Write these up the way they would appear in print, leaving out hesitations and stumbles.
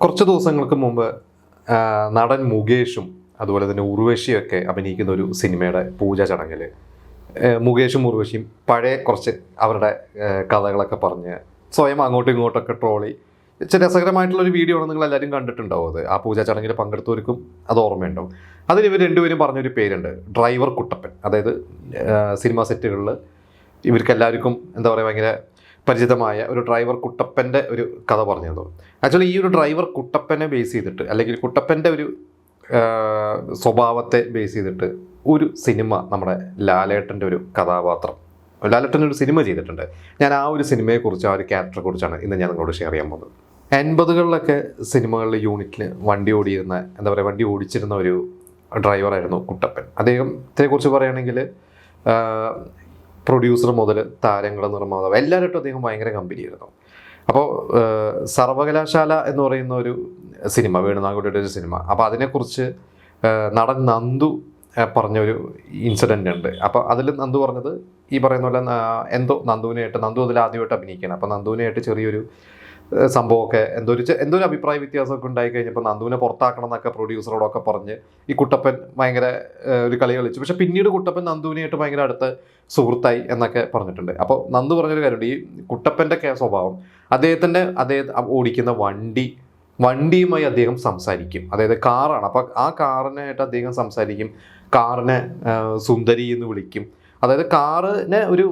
കുറച്ച് ദിവസങ്ങൾക്ക് മുമ്പ് നടൻ മുകേഷും അതുപോലെ തന്നെ ഉർവശിയൊക്കെ അഭിനയിക്കുന്ന ഒരു സിനിമയുടെ പൂജാ ചടങ്ങിൽ മുകേഷും ഉർവശിയും പഴയ കുറച്ച് അവരുടെ കഥകളൊക്കെ പറഞ്ഞ് സ്വയം അങ്ങോട്ടും ഇങ്ങോട്ടൊക്കെ ട്രോളി രസകരമായിട്ടുള്ളൊരു വീഡിയോ ആണ്, നിങ്ങൾ എല്ലാവരും കണ്ടിട്ടുണ്ടാവും. അത് ആ പൂജാ ചടങ്ങിൽ പങ്കെടുത്തവർക്കും അത് ഓർമ്മയുണ്ടാവും. അതിൽ ഇവർ രണ്ടുപേരും പറഞ്ഞൊരു പേരുണ്ട്, ഡ്രൈവർ കുട്ടപ്പൻ. അതായത് സിനിമാ സെറ്റുകളിൽ ഇവർക്കെല്ലാവർക്കും എന്താ പറയുക ഭയങ്കര പരിചിതമായ ഒരു ഡ്രൈവർ കുട്ടപ്പൻ്റെ ഒരു കഥ പറഞ്ഞു തന്നു. ആക്ച്വലി ഈ ഒരു ഡ്രൈവർ കുട്ടപ്പനെ ബേസ് ചെയ്തിട്ട് അല്ലെങ്കിൽ കുട്ടപ്പൻ്റെ ഒരു സ്വഭാവത്തെ ബേസ് ചെയ്തിട്ട് ഒരു സിനിമ നമ്മുടെ ലാലേട്ടൻ്റെ ഒരു കഥാപാത്രം, ലാലേട്ടൻ്റെ ഒരു സിനിമ ചെയ്തിട്ടുണ്ട്. ഞാൻ ആ ഒരു സിനിമയെക്കുറിച്ച്, ആ ഒരു ക്യാരക്ടറെ കുറിച്ചാണ് ഇന്ന് ഞാൻ നിങ്ങളോട് ഷെയർ ചെയ്യാൻ പോകുന്നത്. 80കളിലൊക്കെ സിനിമകളിൽ യൂണിറ്റിൽ വണ്ടി ഓടിയിരുന്ന, എന്താ പറയുക, വണ്ടി ഓടിച്ചിരുന്ന ഒരു ഡ്രൈവറായിരുന്നു കുട്ടപ്പൻ. അദ്ദേഹത്തെ കുറിച്ച് പറയുകയാണെങ്കിൽ പ്രൊഡ്യൂസർ മുതൽ താരങ്ങൾ, നിർമ്മാതാവ് എല്ലാവരും അദ്ദേഹം ഭയങ്കര കമ്പനിയായിരുന്നു. അപ്പോൾ സർവകലാശാല എന്ന് പറയുന്ന ഒരു സിനിമ, വേണുനാഗോടിയുടെ ഒരു സിനിമ, അപ്പോൾ അതിനെക്കുറിച്ച് നടൻ നന്ദു പറഞ്ഞൊരു ഇൻസിഡൻ്റ് ഉണ്ട്. അപ്പോൾ അതിൽ നന്ദു പറഞ്ഞത് ഈ പറയുന്ന പോലെ നന്ദു അതിൽ ആദ്യമായിട്ട് അഭിനയിക്കണം. അപ്പോൾ നന്ദുവിനായിട്ട് ചെറിയൊരു സംഭവമൊക്കെ എന്തോ ഒരു അഭിപ്രായ വ്യത്യാസമൊക്കെ ഉണ്ടായി കഴിഞ്ഞപ്പോൾ നന്ദുവിനെ പുറത്താക്കണം എന്നൊക്കെ പ്രൊഡ്യൂസറോടൊക്കെ പറഞ്ഞ് ഈ കുട്ടപ്പൻ ഭയങ്കര ഒരു കളി കളിച്ചു. പക്ഷെ പിന്നീട് കുട്ടപ്പൻ നന്ദുവിനായിട്ട് ഭയങ്കര അടുത്ത സുഹൃത്തായി എന്നൊക്കെ പറഞ്ഞിട്ടുണ്ട്. അപ്പോൾ നന്ദു പറഞ്ഞൊരു കാര്യമുണ്ട്, ഈ കുട്ടപ്പൻ്റെ സ്വഭാവം, അദ്ദേഹം ഓടിക്കുന്ന വണ്ടിയുമായി അദ്ദേഹം സംസാരിക്കും. അതായത് കാറാണ്, അപ്പോൾ ആ കാറിനായിട്ട് അദ്ദേഹം സംസാരിക്കും, കാറിനെ സുന്ദരി എന്ന് വിളിക്കും. അതായത് കാറിനെ ഒരു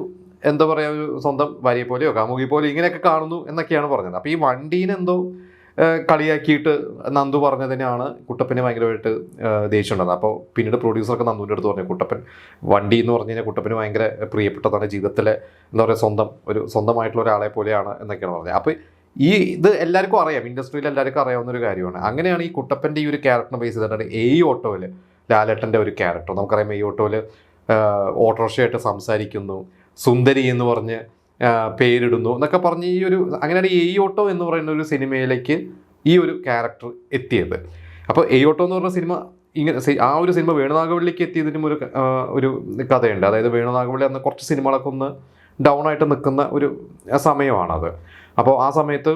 എന്താ പറയുക, ഒരു സ്വന്തം ഭാര്യയെ പോലെയോ കാമുകി പോലെയോ ഇങ്ങനെയൊക്കെ കാണുന്നു എന്നൊക്കെയാണ് പറഞ്ഞത്. അപ്പോൾ ഈ വണ്ടീനെ എന്തോ കളിയാക്കിയിട്ട് നന്ദു പറഞ്ഞതിനാണ് കുട്ടപ്പന് ഭയങ്കരമായിട്ട് ദേഷ്യം ഉണ്ടാകുന്നത്. അപ്പോൾ പിന്നീട് പ്രൊഡ്യൂസർക്ക് നന്ദുവിൻ്റെ അടുത്ത് പറഞ്ഞു, കുട്ടപ്പൻ വണ്ടി എന്ന് പറഞ്ഞു കഴിഞ്ഞാൽ കുട്ടപ്പന് ഭയങ്കര പ്രിയപ്പെട്ടതാണ്, ജീവിതത്തിലെ എന്താ പറയുക സ്വന്തമായിട്ടുള്ള ഒരാളെ പോലെയാണ് എന്നൊക്കെയാണ് പറഞ്ഞത്. അപ്പോൾ ഇത് എല്ലാവർക്കും അറിയാം, ഇൻഡസ്ട്രിയിൽ എല്ലാവർക്കും അറിയാവുന്ന ഒരു കാര്യമാണ്. അങ്ങനെയാണ് ഈ കുട്ടപ്പൻ്റെ ഈ ഒരു ക്യാരക്ടറിനെ ബേസ് ചെയ്തിട്ടാണ് ഓട്ടോയിൽ ലാലേട്ടൻ്റെ ഒരു ക്യാരക്ടർ. നമുക്കറിയാം ഓട്ടോയിൽ ഓട്ടോറിക്ഷയായിട്ട് സംസാരിക്കുന്നു, സുന്ദരി എന്ന് പറഞ്ഞ് പേരിടുന്നു എന്നൊക്കെ പറഞ്ഞ് അങ്ങനെയാണ് ഓട്ടോ എന്ന് പറയുന്ന ഒരു സിനിമയിലേക്ക് ഈ ഒരു ക്യാരക്ടർ എത്തിയത്. അപ്പോൾ ഓട്ടോ എന്ന് പറഞ്ഞ സിനിമ ആ ഒരു സിനിമ വേണുനാഗവള്ളിക്ക് എത്തിയതിനും ഒരു കഥയുണ്ട്. അതായത് വേണുനാഗവള്ളി അന്ന് കുറച്ച് സിനിമകളൊക്കെ ഒന്ന് ഡൗൺ ആയിട്ട് നിൽക്കുന്ന ഒരു സമയമാണത്. അപ്പോൾ ആ സമയത്ത്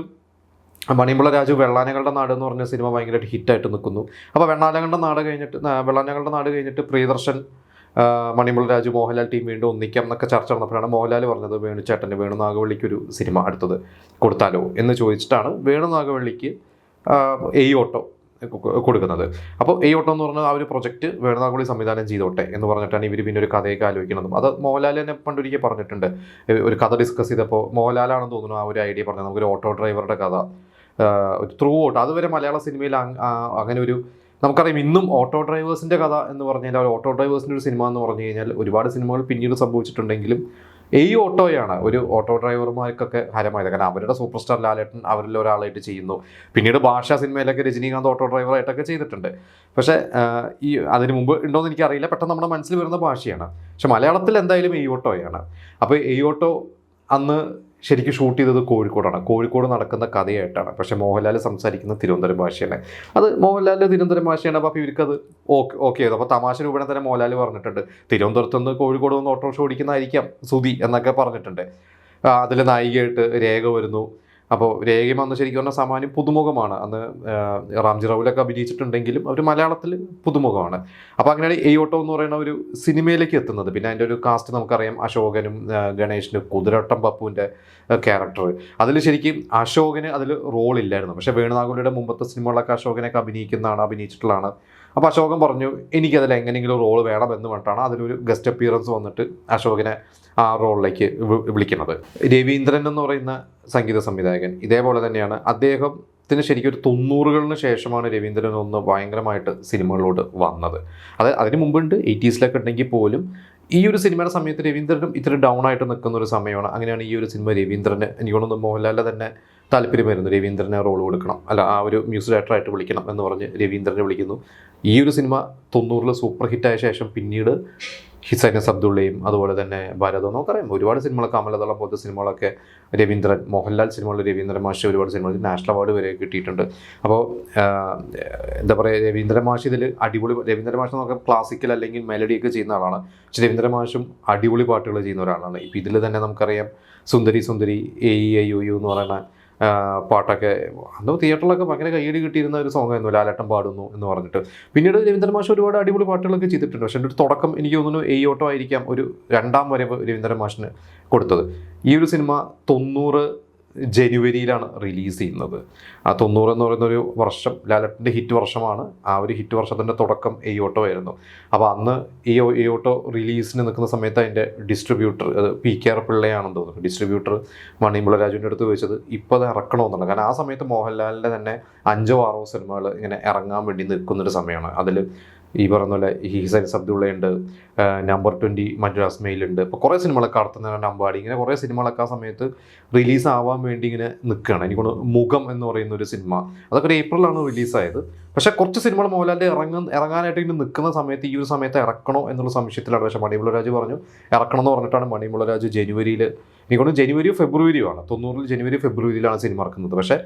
മണിമുള്ള രാജു വെള്ളാനകളുടെ നാട് എന്ന് പറഞ്ഞ സിനിമ ഭയങ്കരമായിട്ട് ഹിറ്റായിട്ട് നിൽക്കുന്നു. അപ്പോൾ വെള്ളാനകളുടെ നാട് കഴിഞ്ഞിട്ട് പ്രിയദർശൻ, മണിമുള്ള രാജു, മോഹൻലാൽ ടീം വീണ്ടും ഒന്നിക്കാം എന്നൊക്കെ ചർച്ച നടന്നപ്പോഴാണ് മോഹൻലാൽ പറഞ്ഞത് വേണുനാഗവള്ളിക്ക് ഒരു സിനിമ അടുത്തത് കൊടുത്താലോ എന്ന് ചോദിച്ചിട്ടാണ് വേണുനാഗവള്ളിക്ക് ഓട്ടോ കൊടുക്കുന്നത്. അപ്പോൾ ഓട്ടോ എന്ന് പറഞ്ഞാൽ ആ ഒരു പ്രൊജക്റ്റ് വേണുനാഗവള്ളി സംവിധാനം ചെയ്തോട്ടെ എന്ന് പറഞ്ഞിട്ടാണ് ഇവർ പിന്നെ ഒരു കഥയൊക്കെ ആലോചിക്കുന്നതും. അത് മോഹൻലാൽ തന്നെ പണ്ടൊരിക്കൽ പറഞ്ഞിട്ടുണ്ട്, ഒരു കഥ ഡിസ്കസ് ചെയ്തപ്പോൾ മോഹൻലാലാണെന്ന് തോന്നുന്നു ആ ഒരു ഐഡിയ പറഞ്ഞത്, നമുക്കൊരു ഓട്ടോ ഡ്രൈവറുടെ കഥ ത്രൂ ഔട്ട് അതുവരെ മലയാള സിനിമയിൽ അങ്ങനെ ഒരു നമുക്കറിയാം. ഇന്നും ഓട്ടോ ഡ്രൈവേഴ്സിൻ്റെ കഥ എന്ന് പറഞ്ഞു കഴിഞ്ഞാൽ, ഓട്ടോ ഡ്രൈവേഴ്സിൻ്റെ ഒരു സിനിമ എന്ന് പറഞ്ഞു കഴിഞ്ഞാൽ ഒരുപാട് സിനിമകൾ പിന്നീട് സംഭവിച്ചിട്ടുണ്ടെങ്കിലും ഓട്ടോയാണ് ഒരു ഓട്ടോ ഡ്രൈവർമാർക്കൊക്കെ ഹരമായത്. കാരണം അവരുടെ സൂപ്പർ സ്റ്റാർ ലാലേട്ടൻ അവരിൽ ഒരാളായിട്ട് ചെയ്യുന്നു. പിന്നീട് ഭാഷാ സിനിമയിലൊക്കെ രജനീകാന്ത് ഓട്ടോ ഡ്രൈവറായിട്ടൊക്കെ ചെയ്തിട്ടുണ്ട്. പക്ഷേ അതിന് മുമ്പ് ഉണ്ടോയെന്ന് എനിക്കറിയില്ല, പെട്ടെന്ന് നമ്മുടെ മനസ്സിൽ വരുന്ന ഭാഷയാണ്. പക്ഷെ മലയാളത്തിൽ എന്തായാലും ഓട്ടോയാണ്. അപ്പോൾ ഓട്ടോ അന്ന് ശരിക്കും ഷൂട്ട് ചെയ്തത് കോഴിക്കോടാണ്. കോഴിക്കോട് നടക്കുന്ന കഥയായിട്ടാണ്. പക്ഷേ മോഹൻലാൽ സംസാരിക്കുന്ന തിരുവനന്തപുരം ഭാഷയാണ്. അത് മോഹൻലാലിൻ്റെ തിരുവനന്തപുരം ഭാഷയാണ്. അപ്പോൾ ഇവർക്കത് ഓക്കെ ചെയ്തു. അപ്പോൾ തമാശ രൂപേണ തന്നെ മോഹൻലാൽ പറഞ്ഞിട്ടുണ്ട്, തിരുവനന്തപുരത്ത് നിന്ന് കോഴിക്കോട് നിന്ന് ഓട്ടോറിക്ഷ ഓടിക്കുന്നതായിരിക്കാം സുധി എന്നൊക്കെ പറഞ്ഞിട്ടുണ്ട്. അതിൽ നായികയായിട്ട് രേഖ വരുന്നു. അപ്പോൾ രേഖയും അന്ന് ശരിക്കും പറഞ്ഞാൽ സാമാന്യം പുതുമുഖമാണ്. അന്ന് റാംജി റാവുലൊക്കെ അഭിനയിച്ചിട്ടുണ്ടെങ്കിലും അവർ മലയാളത്തിൽ പുതുമുഖമാണ്. അപ്പോൾ അങ്ങനെയാണ് ഓട്ടോ എന്ന് പറയുന്ന ഒരു സിനിമയിലേക്ക് എത്തുന്നത്. പിന്നെ അതിൻ്റെ ഒരു കാസ്റ്റ് നമുക്കറിയാം, അശോകനും ഗണേഷിനും കുതിരട്ടം പപ്പുവിൻ്റെ ക്യാരക്ടർ. അതിൽ ശരിക്കും അശോകന് അതിൽ റോളില്ലായിരുന്നു. പക്ഷേ വേണുനാഗവള്ളിയുടെ മുമ്പത്തെ സിനിമകളൊക്കെ അശോകനൊക്കെ അഭിനയിച്ചിട്ടുള്ളതാണ്. അപ്പോൾ അശോകൻ പറഞ്ഞു എനിക്കതിൽ എങ്ങനെയെങ്കിലും റോൾ വേണമെന്ന് പറഞ്ഞിട്ടാണ് അതിലൊരു ഗസ്റ്റ് അപ്പിയറൻസ് വന്നിട്ട് അശോകനെ ആ റോളിലേക്ക് വിളിക്കുന്നത്. രവീന്ദ്രൻ എന്ന് പറയുന്ന സംഗീത സംവിധായകൻ ഇതേപോലെ തന്നെയാണ്. അദ്ദേഹത്തിന് ശരിക്കും ഒരു 90കളിന് ശേഷമാണ് രവീന്ദ്രൻ ഒന്ന് ഭയങ്കരമായിട്ട് സിനിമകളിലോട്ട് വന്നത്. അതിന് മുമ്പുണ്ട് 80s ഉണ്ടെങ്കിൽ പോലും ഈ ഒരു സിനിമയുടെ സമയത്ത് രവീന്ദ്രനും ഇത്തിരി ഡൗൺ ആയിട്ട് നിൽക്കുന്ന ഒരു സമയമാണ്. അങ്ങനെയാണ് ഈ ഒരു സിനിമ രവീന്ദ്രന്, എനിക്ക് തോന്നുന്നു മോഹൻലാലിൻ്റെ തന്നെ താല്പര്യം വരുന്നു, രവീന്ദ്രനെ റോൾ കൊടുക്കണം, ആ ഒരു മ്യൂസിക് ഡയറക്ടറായിട്ട് വിളിക്കണം എന്ന് പറഞ്ഞ് രവീന്ദ്രനെ വിളിക്കുന്നു. ഈ ഒരു സിനിമ 90ൽ സൂപ്പർ ഹിറ്റായ ശേഷം പിന്നീട് ഹിസൈനസ് അബ്ദുള്ളയും അതുപോലെ തന്നെ ഭാരതം, നമുക്കറിയാം ഒരുപാട് സിനിമകൾ, കമലദളം പോലത്തെ സിനിമകളൊക്കെ മോഹൻലാൽ സിനിമകളിൽ രവീന്ദ്രൻ മാഷ് ഒരുപാട് സിനിമകൾ നാഷണൽ അവാർഡ് വരെ കിട്ടിയിട്ടുണ്ട്. അപ്പോൾ എന്താ പറയുക, രവീന്ദ്രൻ മാഷ് ഇതിൽ അടിപൊളി, രവീന്ദ്രൻ മാഷ് നമുക്ക് ക്ലാസിക്കൽ അല്ലെങ്കിൽ മെലഡിയൊക്കെ ചെയ്യുന്ന ആളാണ്. പക്ഷേ രവീന്ദ്രൻ മാഷും അടിപൊളി പാട്ടുകൾ ചെയ്യുന്ന ഒരാളാണ്. ഇപ്പോൾ ഇതിൽ തന്നെ നമുക്കറിയാം സുന്ദരി സുന്ദരി AEIOU എന്ന് പറയുന്ന പാട്ടൊക്കെ അന്ന് തിയേറ്ററിലൊക്കെ ഭയങ്കര കയ്യടി കിട്ടിയിരുന്ന ഒരു സോങ് ആയിരുന്നു ലാലേട്ടൻ പാടുന്നു എന്ന് പറഞ്ഞിട്ട്. പിന്നീട് രവീന്ദ്രൻ മാഷ് ഒരുപാട് അടിപൊളി പാട്ടുകളൊക്കെ ചെയ്തിട്ടുണ്ട്. പക്ഷേ എൻ്റെ ഒരു തുടക്കം എനിക്ക് തോന്നുന്നു ഓട്ടോ ആയിരിക്കാം ഒരു രണ്ടാം വരവ് രവീന്ദ്രൻ മാഷിന് കൊടുത്തത്. ഈ ഒരു സിനിമ 90 ജനുവരിയിലാണ് റിലീസ് ചെയ്യുന്നത്. ആ 90 എന്ന് പറയുന്നൊരു വർഷം ലാലേട്ടൻ്റെ ഹിറ്റ് വർഷമാണ്. ആ ഒരു ഹിറ്റ് വർഷത്തിൻ്റെ തുടക്കം ഓട്ടോ ആയിരുന്നു. അപ്പോൾ അന്ന് ഓട്ടോ റിലീസിന് നിൽക്കുന്ന സമയത്ത് അതിൻ്റെ ഡിസ്ട്രിബ്യൂട്ടർ അത് PKR പിള്ളയാണെന്ന് തോന്നുന്നു. ഡിസ്ട്രിബ്യൂട്ടർ മണിമുള്ള രാജുവിൻ്റെ അടുത്ത് ചോദിച്ചത് ഇപ്പോൾ അത് ഇറക്കണമെന്നുണ്ട്. കാരണം ആ സമയത്ത് മോഹൻലാലിൻ്റെ തന്നെ 5 6 സിനിമകൾ ഇങ്ങനെ ഇറങ്ങാൻ വേണ്ടി നിൽക്കുന്നൊരു സമയമാണ്. അതിൽ ഈ പറയുന്ന പോലെ ഹിസൈൻസ് അബ്ദുള്ളയുണ്ട്, നമ്പർ 20 മഞ്ജു അസ്മയിലുണ്ട്. ഇപ്പോൾ കുറേ സിനിമകളൊക്കെ കടത്തുന്ന അമ്പാടി, ഇങ്ങനെ കുറേ സിനിമകളൊക്കെ ആ സമയത്ത് റിലീസ് ആവാൻ വേണ്ടി ഇങ്ങനെ നിൽക്കുകയാണ്. എനിക്കൊന്ന് മുഖം എന്ന് പറയുന്ന ഒരു സിനിമ അതൊക്കെ ഒരു ഏപ്രിലാണ് റിലീസായത്. പക്ഷേ കുറച്ച് സിനിമകൾ മോഹൻലാലിൻ്റെ ഇറങ്ങാനായിട്ട് ഇങ്ങനെ നിൽക്കുന്ന സമയത്ത് ഈ ഒരു സമയത്ത് ഇറക്കണോ എന്നുള്ള സംശയത്തിലാണ്. പക്ഷേ മണിമുള്ള രാജു പറഞ്ഞു ഇറക്കണം എന്ന് പറഞ്ഞിട്ടാണ് മണിമുള്ള രാജു ജനുവരിയിൽ, എനിക്കൊന്ന് ജനുവരിയോ ഫെബ്രുവരിയോ ആണ്, 90 ജനുവരി ഫെബ്രുവരിയിലാണ് സിനിമ ഇറക്കുന്നത്. പക്ഷേ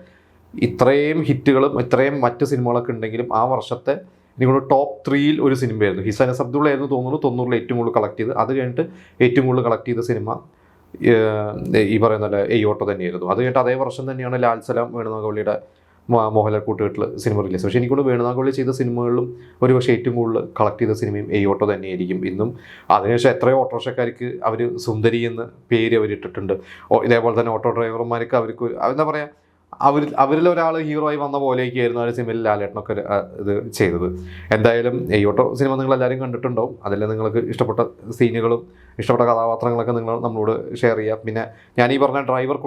ഇത്രയും ഹിറ്റുകളും ഇത്രയും മറ്റ് സിനിമകളൊക്കെ ഉണ്ടെങ്കിലും ആ വർഷത്തെ എനിക്കൊന്ന് ടോപ്പ് 3യിൽ ഒരു സിനിമയായിരുന്നു. ഹിസൈൻസ് അബ്ദുള്ളയായിരുന്നു തോന്നുന്നു 90 ഏറ്റവും കൂടുതൽ കളക്ട് ചെയ്ത്. അത് കഴിഞ്ഞിട്ട് ഏറ്റവും കൂടുതൽ കളക്ട് ചെയ്ത സിനിമ ഈ പറയുന്ന പോലെ ഓട്ടോ തന്നെയായിരുന്നു. അത് കഴിഞ്ഞിട്ട് അതേ വർഷം തന്നെയാണ് ലാൽ സലാം വേണുനാഗവള്ളിയുടെ മോഹൻലാൽ കൂട്ടുകെട്ടിൽ സിനിമ റിലീസ്. പക്ഷേ എനിക്കൊണ്ട് വേണുനാഗവള്ളി ചെയ്ത സിനിമകളിലും ഒരു പക്ഷേ ഏറ്റവും കൂടുതൽ കളക്ട് ചെയ്ത സിനിമയും ഓട്ടോ തന്നെയായിരിക്കും ഇന്നും. അതിനുശേഷം എത്രയോ ഓട്ടോറിക്ഷക്കാർക്ക് അവർ സുന്ദരി എന്ന് പേര് അവരിട്ടിട്ടുണ്ട്. ഇതേപോലെ തന്നെ ഓട്ടോ ഡ്രൈവർമാർക്ക് അവർക്ക് എന്താ പറയുക, അവരിൽ ഒരാൾ ഹീറോ ആയി വന്ന പോലെയൊക്കെയായിരുന്നു ആ ഒരു സിനിമയിൽ ലാലേട്ടനൊക്കെ ഇത് ചെയ്തത്. എന്തായാലും ഓട്ടോ സിനിമ നിങ്ങൾ എല്ലാവരും കണ്ടിട്ടുണ്ടാവും. അതിൽ നിങ്ങൾക്ക് ഇഷ്ടപ്പെട്ട സീനുകളും ഇഷ്ടപ്പെട്ട കഥാപാത്രങ്ങളൊക്കെ നിങ്ങൾ നമ്മളോട് ഷെയർ ചെയ്യാം. പിന്നെ ഞാൻ ഈ പറഞ്ഞ ഡ്രൈവർ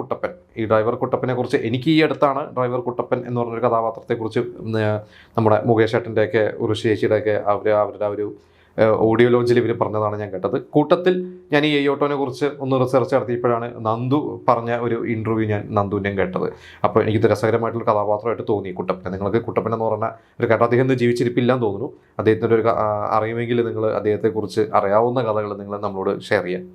കുട്ടപ്പനെ കുറിച്ച് എനിക്ക് ഈ അടുത്താണ് ഡ്രൈവർ കുട്ടപ്പൻ എന്ന് പറഞ്ഞൊരു കഥാപാത്രത്തെക്കുറിച്ച് നമ്മുടെ മുകേഷ് ഏട്ടൻ്റെയൊക്കെ ഉറുഷി ചേച്ചിയുടെയൊക്കെ അവരുടെ ഒരു ഓഡിയോ ലോഞ്ചിൽ ഇവർ പറഞ്ഞതാണ് ഞാൻ കേട്ടത്. കൂട്ടത്തിൽ ഞാൻ ഈ ഓട്ടോനെ കുറിച്ച് ഒന്ന് റിസർച്ച് നടത്തിയപ്പോഴാണ് നന്ദു പറഞ്ഞ ഒരു ഇൻ്റർവ്യൂ ഞാൻ നന്ദുവിൻ്റെയും കേട്ടത്. അപ്പോൾ എനിക്കിത് രസകരമായിട്ടുള്ള കഥാപാത്രമായിട്ട് തോന്നി കുട്ടപ്പൻ. നിങ്ങൾക്ക് കുട്ടപ്പൻ എന്ന് പറഞ്ഞ ഒരു കേട്ടോ, അദ്ദേഹം ഇന്ന് ജീവിച്ചിരിപ്പില്ലാന്ന് തോന്നുന്നു. അദ്ദേഹത്തിൻ്റെ ഒരു അറിയുമെങ്കിൽ നിങ്ങൾ അദ്ദേഹത്തെക്കുറിച്ച് അറിയാവുന്ന കഥകൾ നിങ്ങൾ നമ്മളോട് ഷെയർ ചെയ്യാം.